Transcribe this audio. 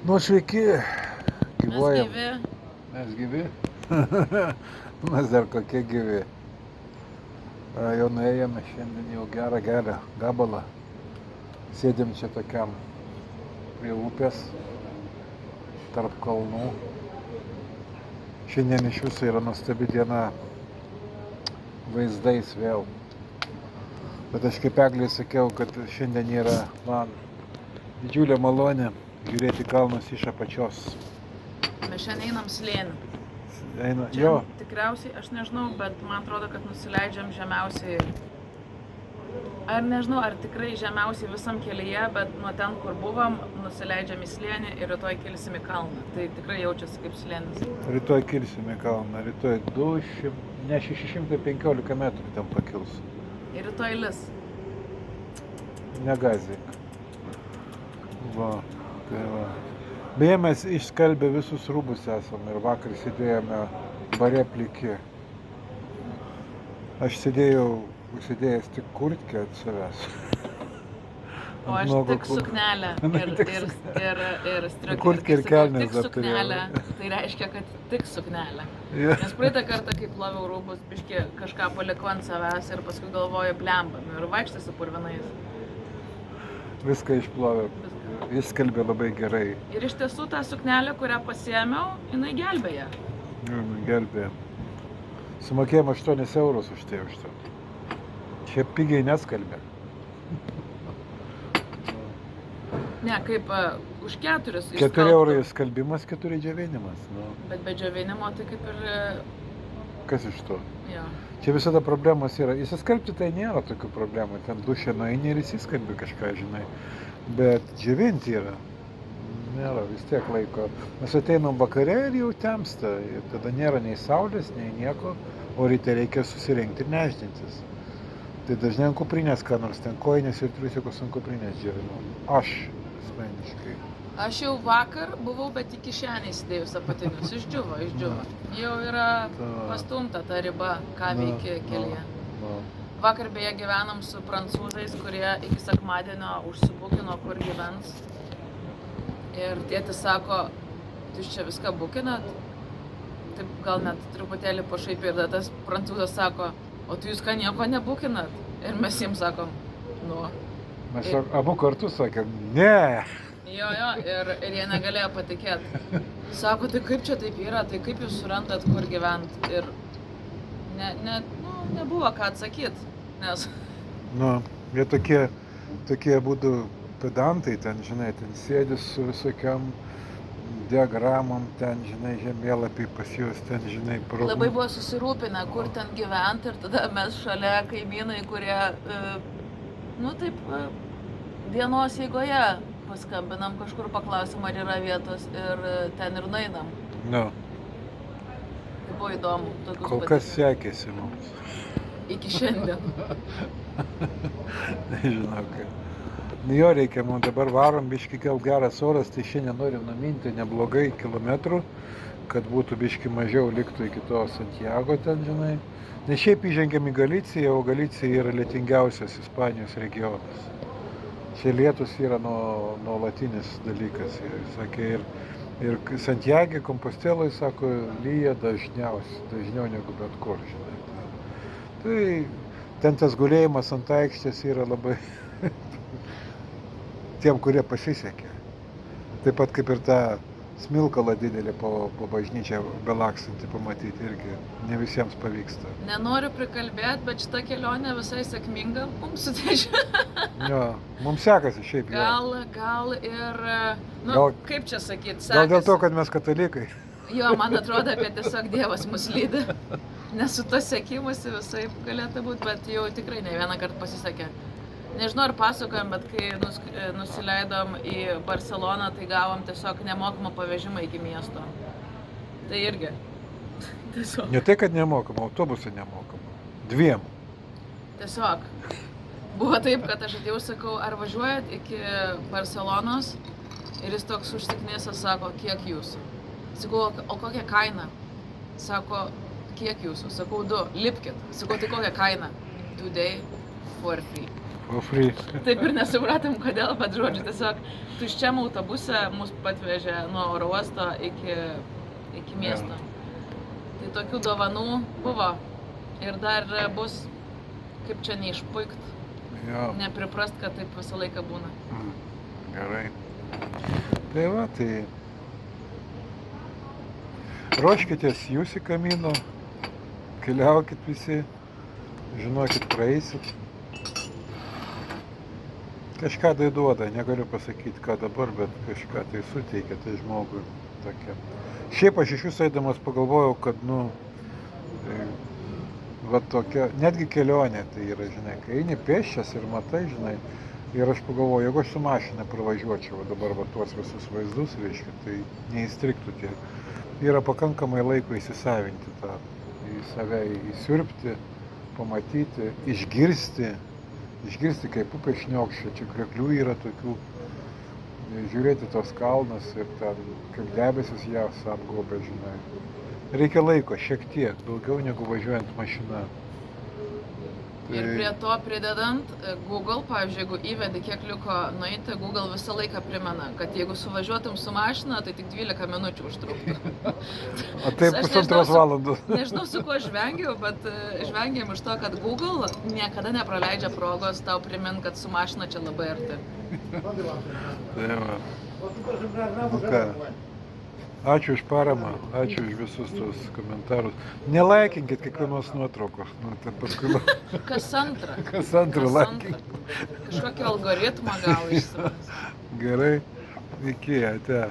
Nu, sveiki, Mes gyvuojam. gyvi. Mes gyvi. Mes dar kokie gyvi. Jau nuėjome šiandien jau gerą gabalą. Sėdėm čia tokiam prie upės, tarp kalnų. Šiandien iš viso yra nuostabi diena vaizdais vėl. Bet aš kaip Egliai sakiau, kad šiandien yra man didžiulė malonė žiūrėti kalnus iš apačios. Mes šiandien einam slėniu. Jo, Tikriausiai, aš nežinau, bet man atrodo, kad nusileidžiam žemiausiai. Ar nežinau, ar tikrai žemiausiai visam kelyje, bet nuo ten, kur buvom, nusileidžiam į slėnį ir rytoj kilsim į kalną. Tai tikrai jaučiasi kaip slėnis. rytoj kilsime kalną, rytoj 615 metrų ten pakils. Ir rytoj lis. Negazdink. Va, tai va. Beje, mes išskalbę visus rūbus esame ir vakar sėdėjome bare pliki. Aš sėdėjau užsidėjęs tik kurtkę ant savęs. O aš tik suknelę ir striukę. Kurtkę ir kelnes Tik dar suknelę, turėjau. tai reiškia, kad tik suknelę. Ja. Nes praeitą kartą, kai ploviau rūbus, biškį kažką palikau ant savęs ir paskui galvoju blembam ir vaikštai su purvinais. Viską išplovė. Išskalbė labai gerai. Ir iš tiesų tą suknelę, kurią pasiėmiau, jinai gelbėja. Gelbė. Sumokėjom 8 eurus už tai užtat. Čia pigiai neskalbė. Ne, kaip už 4. 4 eurai skalbimas, 4 džiovinimas. Nu, Bet be džiovinimo tai kaip ir... kas iš to? Jo. Čia visada problemos yra. Įsiskalbti tai nėra tokių problemų. Ten dušė nueini ir įsiskalbi kažką, žinai. Bet džiovinti yra. Nėra vis tiek laiko. Mes ateinam vakare ir jau temsta. Ir tada nėra nei saulės, nei nieko. O ryte reikia susirinkti ir nešdintis. Tai dažnai ant kuprinės ką nors ten kojinės ir triusikus ant kuprinės džiovinu. Aš asmeniškai. Aš jau vakar buvau, bet į kišenę įsidėjus apatinius. Išdžiuvo. Jau yra pastumta ta riba, ką veikia kelyje. Vakar beje gyvenam su prancūzais, kurie iki sekmadienio užsibukino, kur gyvens. Ir tėtis sako, jūs čia viską bukinat? Taip gal net truputėlį pašaipiai. Ir tas prancūzas sako, o tu jūs ką nieko nebukinat? Ir mes jiems sakom, nu. Mes abu kartu sakėm, ne. Jo, ir jie negalėjo patikėti. Sako, tai kaip čia taip yra, tai kaip jūs surandat, kur gyvent? Ir nebuvo ką atsakyti, nes... Nu, jie tokie būtų pedantai, ten, žinai, ten sėdi su visokiam diagramom, ten, žinai, žemėlapiai pas juos, ten, žinai, Labai buvo susirūpinę, kur ten gyventi ir tada mes šalia kaimynai, kurie, dienos eigoje paskambinam kažkur, paklausim, ar yra vietos ir ten ir nueinam. Nu. Tai buvo įdomu. Kol kas sekėsi mums. Iki šiandien. Nežinau, kaip. Jo reikia, mums dabar varom, biški gal geras oras, tai šiandien norim numinti neblogai kilometrų, kad būtų biški mažiau liktų iki to Santiago ten, žinai. Nes šiaip įžengėm į Galiciją, o Galicija yra lietingiausias Ispanijos regionas. Čia lietus yra nuolatinis dalykas, sakė, ir Santiago, Komposteloj, sako, lyja dažniau negu bet kur, žinai. Tai ten tas gulėjimas ant aikštės yra labai tiem, kurie pasisekė. Taip pat kaip ir tą smilkalą didelį po bažnyčią belakstantį pamatyti irgi ne visiems pavyksta. Nenoriu prikalbėti, bet šita kelionė visai sėkminga mums suteikia. Jo, mums sekasi šiaip jau. Gal ir, kaip čia sakyti, sekasi. Gal dėl to, kad mes katalikai. Jo, man atrodo, kad tiesiog Dievas mus lydi. Nes su to sekimusi visai galėtų būti, bet jau tikrai ne vieną kartą pasisekė. Nežinau, ar pasakojom, bet kai nusileidom į Barceloną, tai gavom tiesiog nemokamą pavežimą iki miesto. Tai irgi. Tiesiog. Ne tai, kad nemokamą, autobusą nemokamą. 2. Tiesiog. Buvo taip, kad aš atėjau, sakau, ar važiuojat iki Barcelonos? Ir jis toks užsiknėsęs sako, kiek jūsų? Sakau, o kokia kaina? Sako, kiek jūsų? Sakau, 2, lipkit. Sakau, tai kokia kaina? Today for free. For free. Taip ir nesupratom kodėl, bet žodžiu, tiesiog tuščiam autobuse mus patvežė nuo oro uosto iki miesto. Tai tokių dovanų buvo ir dar bus, kaip čia neišpuikt, Jo. nepriprast, kad taip visą laiką būna. Gerai. Tai va, tai ruoškitės jūs į kamino, keliaukit visi, žinokit, praeisit. Kažką tai duoda, negaliu pasakyti, ką dabar, bet kažką tai suteikia tai žmogui tokia. Šiaip aš iš jūsų eidamas pagalvojau, kad, va tokia, netgi kelionė tai yra, žinai, kai eini pėsčias ir matai, žinai, ir aš pagalvoju, jeigu aš su mašina pravažiuočiau dabar va tuos visus vaizdus, reiškia, tai neįstriktų tie. Yra pakankamai laiko įsisavinti tą, į save įsiurbti, pamatyti, išgirsti, kaip upė šniokščia, čia krioklių yra tokių, žiūrėti tos kalnas ir ten, kaip debesis jas apgaubia, žinai. Reikia laiko, šiek tiek, daugiau negu važiuojant mašina. Ir prie to pridedant, Google, pavyzdžiui, jeigu įvedi, kiek liko nueiti, Google visą laiką primena, kad jeigu suvažiuotum su mašina, tai tik 12 minučių užtruktų. O taip pusantros valandos. Nežinau, su kuo žvengiau, bet žvengiam iš to, kad Google niekada nepraleidžia progos tau primint, kad su mašina čia labai arti. Tai va. Nu ką, ačiū už paramą, ačiū už visus tos komentarus. Nelaikinkit kiekvienos nuotraukos, ten paskui Kas antrą. kas antrą laikinkit. Kažkokį algoritmą gal išsimes. Gerai, iki, ate.